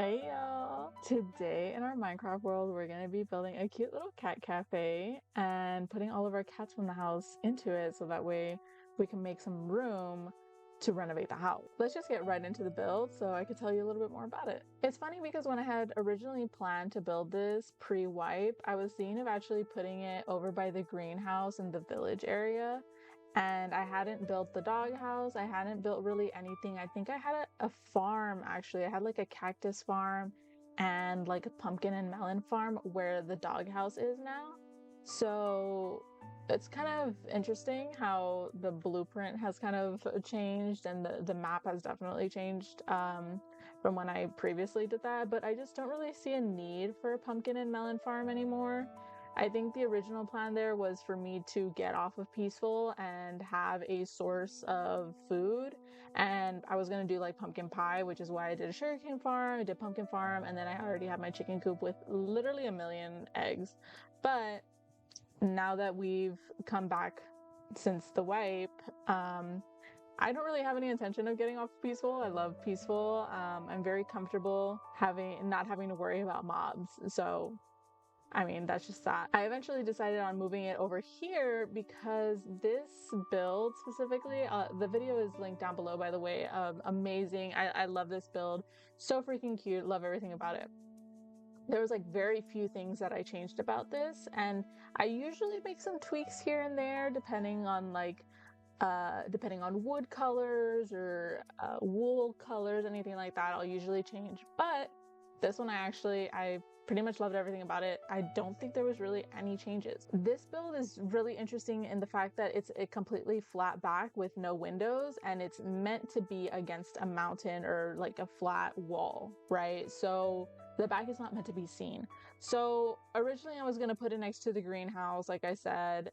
Hey y'all! Today in our Minecraft world, we're gonna be building a cute little cat cafe and putting all of our cats from the house into it so that way we can make some room to renovate the house. Let's just get right into the build so I could tell you a little bit more about it. It's funny because when I had originally planned to build this pre-wipe, I was thinking of actually putting it over by the greenhouse in the village area. And I hadn't built the doghouse. I hadn't built really anything. I think I had a farm actually. I had like a cactus farm and like a pumpkin and melon farm where the doghouse is now. So it's kind of interesting how the blueprint has kind of changed and the map has definitely changed from when I previously did that. But I just don't really see a need for a pumpkin and melon farm anymore. I think the original plan there was for me to get off of Peaceful and have a source of food. And I was going to do like pumpkin pie, which is why I did a sugarcane farm, I did pumpkin farm, and then I already had my chicken coop with literally a million eggs. But now that we've come back since the wipe, I don't really have any intention of getting off Peaceful. I love Peaceful. I'm very comfortable not having to worry about mobs. So I mean, that's just that. I eventually decided on moving it over here because this build specifically, the video is linked down below, by the way. Amazing. I love this build. So freaking cute. Love everything about it. There was like very few things that I changed about this, and I usually make some tweaks here and there depending on depending on wood colors or wool colors, anything like that, I'll usually change. But this one I pretty much loved everything about it. I don't think there was really any changes. This build is really interesting in the fact that it's a completely flat back with no windows, and it's meant to be against a mountain or like a flat wall, right? So the back is not meant to be seen. So originally I was going to put it next to the greenhouse, like I said,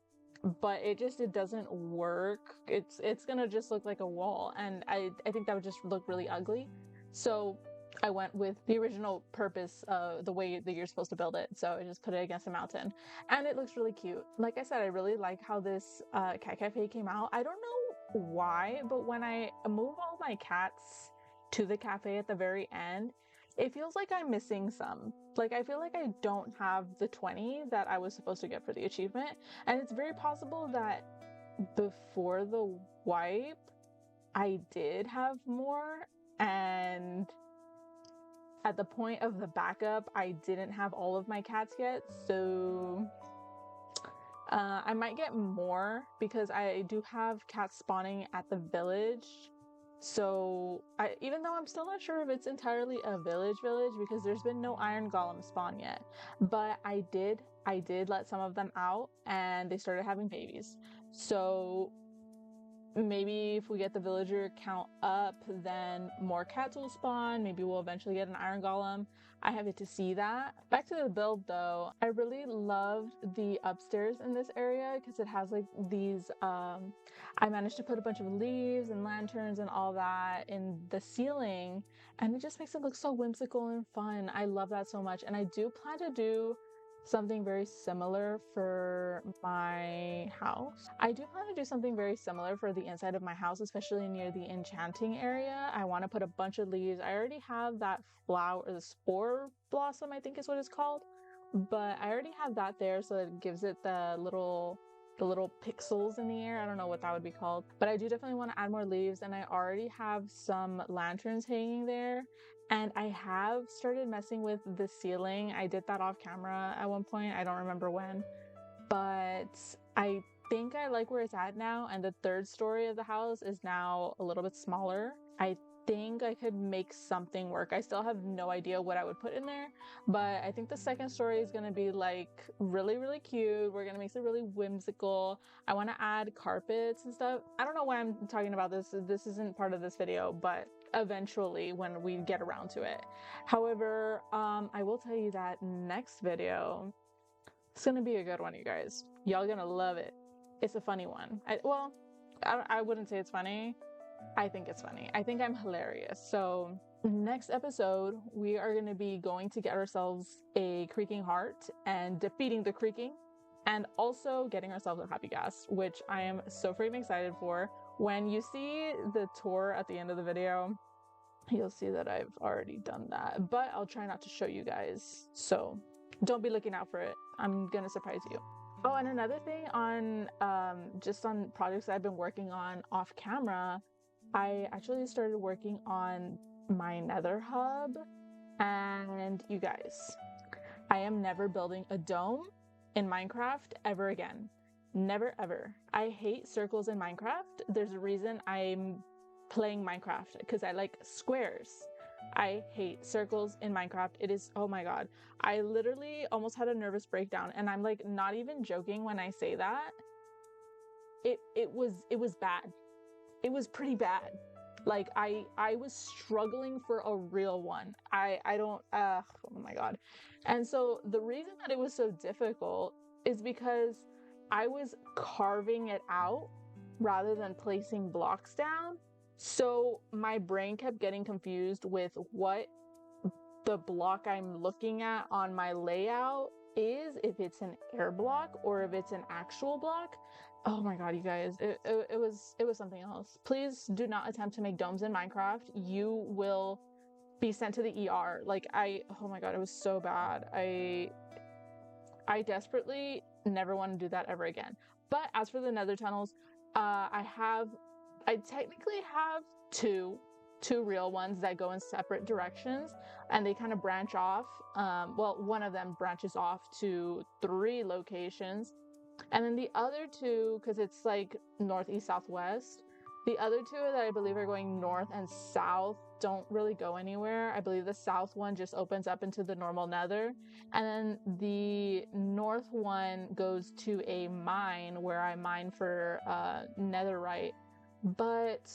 but it doesn't work. It's gonna just look like a wall, and I think that would just look really ugly. So I went with the original purpose, the way that you're supposed to build it. So I just put it against a mountain, and it looks really cute. Like I said, I really like how this cat cafe came out. I don't know why, but when I move all my cats to the cafe at the very end, it feels like I'm missing some. Like, I feel like I don't have the 20 that I was supposed to get for the achievement. And it's very possible that before the wipe, I did have more. And at the point of the backup, I didn't have all of my cats yet. So I might get more because I do have cats spawning at the village. So even though I'm still not sure if it's entirely a village because there's been no iron golem spawn yet, but I did let some of them out and they started having babies. So maybe if we get the villager count up, then more cats will spawn. Maybe we'll eventually get an iron golem. I have yet to see that. Back to the build though, I really loved the upstairs in this area because it has like these, I managed to put a bunch of leaves and lanterns and all that in the ceiling, and it just makes it look so whimsical and fun. I love that so much, and I do plan to do something very similar for my house. I do plan to do something very similar for the inside of my house, especially near the enchanting area. I want to put a bunch of leaves. I already have that flower, the spore blossom, I think is what it's called, but I already have that there, so it gives it the little pixels in the air. I don't know what that would be called, but I do definitely want to add more leaves, and I already have some lanterns hanging there. And I have started messing with the ceiling. I did that off camera at one point. I don't remember when, but I think I like where it's at now. And the third story of the house is now a little bit smaller. I think I could make something work. I still have no idea what I would put in there, but I think the second story is going to be like really, really cute. We're going to make it really whimsical. I want to add carpets and stuff. I don't know why I'm talking about this. This isn't part of this video, but eventually when we get around to it. However, I will tell you that next video, it's going to be a good one, you guys. Y'all going to love it. It's a funny one. I wouldn't say it's funny. I think it's funny. I think I'm hilarious. So next episode, we are going to be going to get ourselves a creaking heart and defeating the creaking, and also getting ourselves a happy gas, which I am so freaking excited for. When you see the tour at the end of the video, you'll see that I've already done that, but I'll try not to show you guys, so don't be looking out for it. I'm gonna surprise you. Oh, and another thing on just on projects I've been working on off camera, I actually started working on my nether hub, and you guys, I am never building a dome in Minecraft ever again. Never ever. I hate circles in Minecraft. There's a reason I'm playing Minecraft, because I like squares. I hate circles in Minecraft. It is, oh my god. I literally almost had a nervous breakdown, and I'm like not even joking when I say that. It was bad. It was pretty bad. Like I was struggling for a real one. I don't oh my god. And so the reason that it was so difficult is because I was carving it out rather than placing blocks down. So my brain kept getting confused with what the block I'm looking at on my layout is, if it's an air block or if it's an actual block. Oh my god, you guys, it was something else. Please do not attempt to make domes in Minecraft. You will be sent to the ER. Like oh my god, it was so bad. I desperately never want to do that ever again. But as for the nether tunnels, I technically have two real ones that go in separate directions, and they kind of branch off. Well, one of them branches off to 3 locations, and then the other 2, because it's like north, east, southwest, the other 2 that I believe are going north and south don't really go anywhere. I believe the south one just opens up into the normal nether, and then the north one goes to a mine where I mine for netherite. But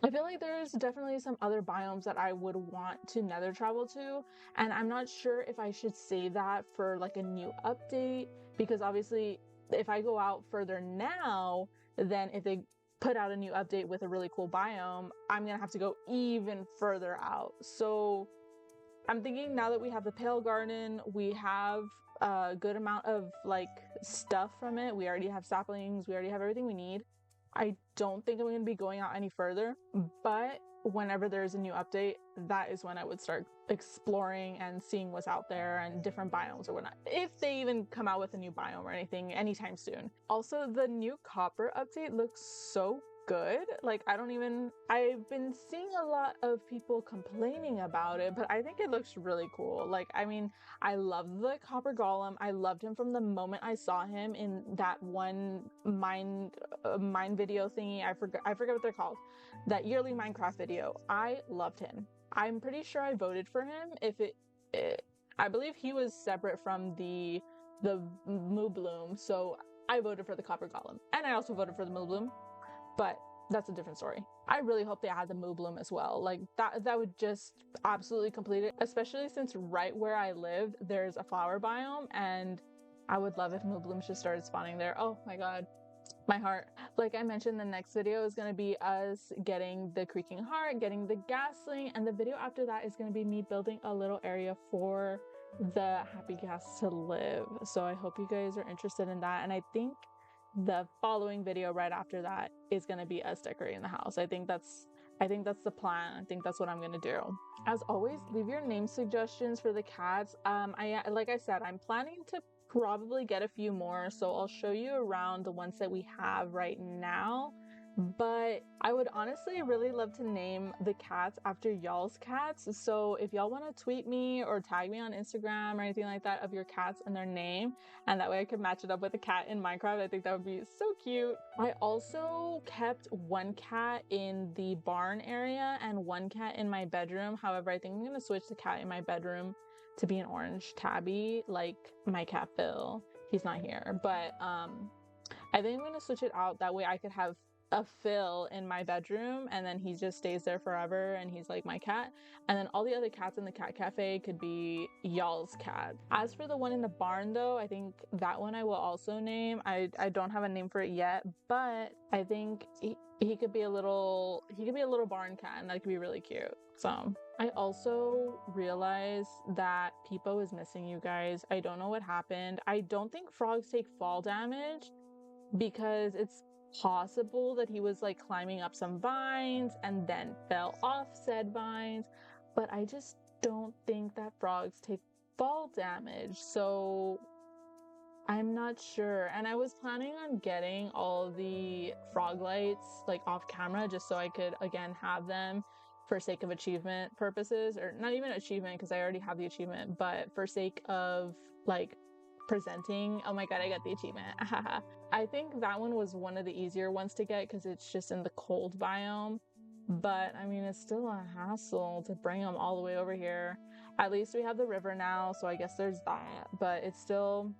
I feel like there's definitely some other biomes that I would want to nether travel to, and I'm not sure if I should save that for like a new update, because obviously if I go out further now, then if they put out a new update with a really cool biome, I'm gonna have to go even further out. So I'm thinking, now that we have the Pale Garden, we have a good amount of like stuff from it. We already have saplings, we already have everything we need. I don't think I'm going to be going out any further, but whenever there's a new update, that is when I would start exploring and seeing what's out there and different biomes or whatnot, if they even come out with a new biome or anything anytime soon. Also, the new copper update looks so good. Like, I've been seeing a lot of people complaining about it, but I think it looks really cool. Like, I mean, I love the copper golem. I loved him from the moment I saw him in that one mine video thingy. I forget what they're called. That yearly Minecraft video. I loved him. I'm pretty sure I voted for him. I believe he was separate from the Moo Bloom, so I voted for the copper golem, and I also voted for the Moo Bloom. But that's a different story. I really hope they add the Moo Bloom as well. Like, that would just absolutely complete it, especially since right where I lived, there's a flower biome, and I would love if Moo Blooms just started spawning there. Oh my god, my heart. Like I mentioned, the next video is going to be us getting the creaking heart, getting the gasling, and the video after that is going to be me building a little area for the happy gas to live. So I hope you guys are interested in that, and I think the following video right after that is going to be us decorating the house. I think that's the plan. I think that's what I'm going to do. As always, leave your name suggestions for the cats. Like I said, I'm planning to probably get a few more, so I'll show you around the ones that we have right now. But I would honestly really love to name the cats after y'all's cats. So if y'all want to tweet me or tag me on Instagram or anything like that of your cats and their name, and that way I could match it up with a cat in Minecraft, I think that would be so cute. I also kept one cat in the barn area and one cat in my bedroom. However, I think I'm going to switch the cat in my bedroom to be an orange tabby, like my cat Phil. He's not here, but I think I'm going to switch it out. That way I could have a Phil in my bedroom, and then he just stays there forever, and he's like my cat. And then all the other cats in the cat cafe could be y'all's cat. As for the one in the barn though, I think that one I will also name. I don't have a name for it yet, but I think he could be a little barn cat, and that could be really cute. So I also realized that Peepo is missing, you guys. I don't know what happened. I don't think frogs take fall damage, because possible that he was like climbing up some vines and then fell off said vines, but I just don't think that frogs take fall damage, so I'm not sure. And I was planning on getting all the frog lights like off camera just so I could again have them for sake of achievement purposes, or not even achievement because I already have the achievement, but for sake of like presenting. Oh my god, I got the achievement. I think that one was one of the easier ones to get because it's just in the cold biome. But I mean, it's still a hassle to bring them all the way over here. At least we have the river now, so I guess there's that. But it's still,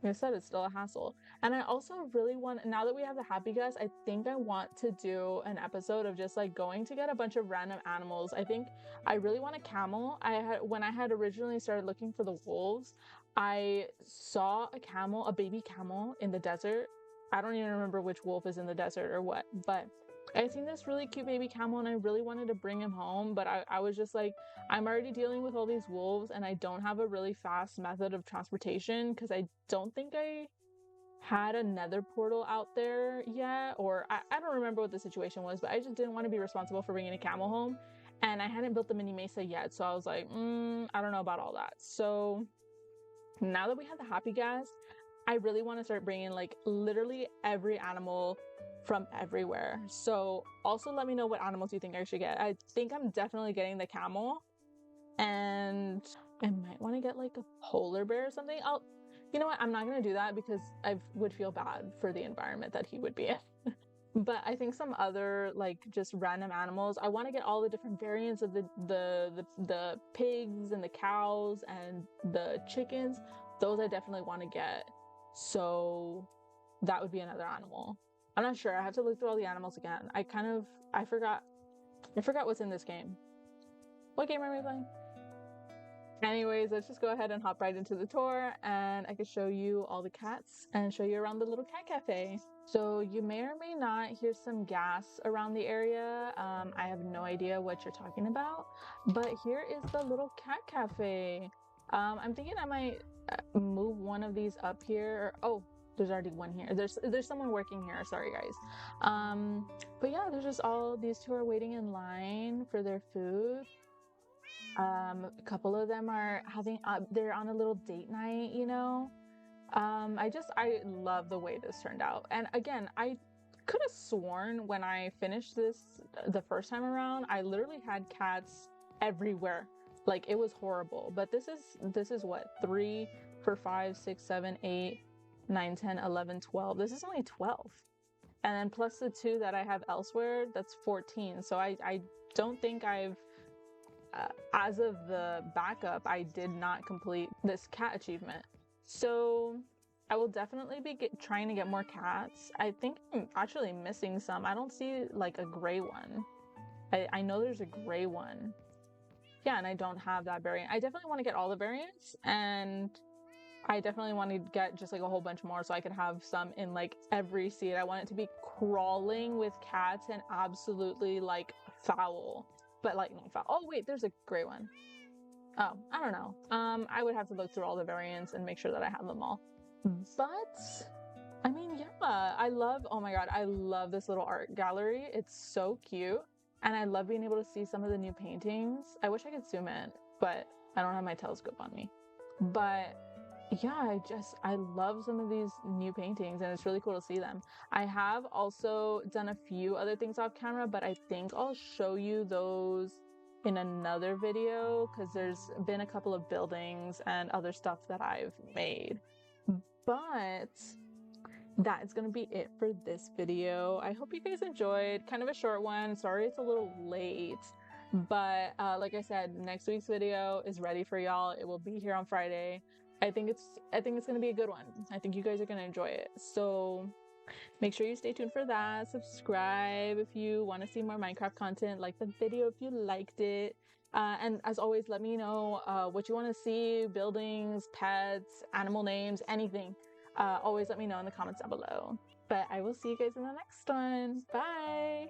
like I said, it's still a hassle. And I also really want, now that we have the happy guest, I think I want to do an episode of just like going to get a bunch of random animals. I think I really want a camel. When I had originally started looking for the wolves, I saw a camel, a baby camel in the desert. I don't even remember which wolf is in the desert or what, but I seen this really cute baby camel and I really wanted to bring him home, but I was just like, I'm already dealing with all these wolves and I don't have a really fast method of transportation because I don't think I had a nether portal out there yet, or I don't remember what the situation was, but I just didn't want to be responsible for bringing a camel home, and I hadn't built the mini mesa yet, so I was like, I don't know about all that. So now that we have the happy gas, I really want to start bringing like literally every animal from everywhere. So also let me know what animals you think I should get. I think I'm definitely getting the camel, and I might want to get like a polar bear or something. You know what? I'm not going to do that because I would feel bad for the environment that he would be in. But I think some other like just random animals. I want to get all the different variants of the pigs and the cows and the chickens. Those I definitely want to get. So that would be another animal. I'm not sure. I have to look through all the animals again. I forgot what's in this game. What game are we playing? Anyways, let's just go ahead and hop right into the tour, and I can show you all the cats and show you around the little cat cafe. So you may or may not hear some gas around the area. I have no idea what you're talking about, but here is the little cat cafe. I'm thinking I might move one of these up here. Oh, there's already one here. There's someone working here. Sorry, guys. But yeah, there's just all these two are waiting in line for their food. A couple of them are having they're on a little date night, you know. I love the way this turned out. And again, I could have sworn when I finished this the first time around, I literally had cats everywhere. Like it was horrible. But this is what, 3, 4, 5, 6, 7, 8, 9, 10, 11, 12. This is only 12. And then plus the 2 that I have elsewhere, that's 14. So I don't think I've as of the backup, I did not complete this cat achievement. So I will definitely be trying to get more cats. I think I'm actually missing some. I don't see like a gray one. I know there's a gray one. Yeah, and I don't have that variant. I definitely want to get all the variants, and I definitely want to get just like a whole bunch more so I could have some in like every seed. I want it to be crawling with cats and absolutely like foul. But like not foul. Oh wait, there's a gray one. Oh, I don't know. I would have to look through all the variants and make sure that I have them all. But I mean, yeah, oh my god, I love this little art gallery. It's so cute. And I love being able to see some of the new paintings. I wish I could zoom in, but I don't have my telescope on me. But yeah, I love some of these new paintings and it's really cool to see them. I have also done a few other things off camera, but I think I'll show you those in another video because there's been a couple of buildings and other stuff that I've made. But that is going to be it for this video. I hope you guys enjoyed. Kind of a short one. Sorry it's a little late. But like I said, next week's video is ready for y'all. It will be here on Friday. I think it's gonna be a good one. I think you guys are gonna enjoy it. So make sure you stay tuned for that. Subscribe if you want to see more Minecraft content. Like the video if you liked it. And as always, let me know what you want to see, buildings, pets, animal names, anything. Always let me know in the comments down below. But I will see you guys in the next one. Bye!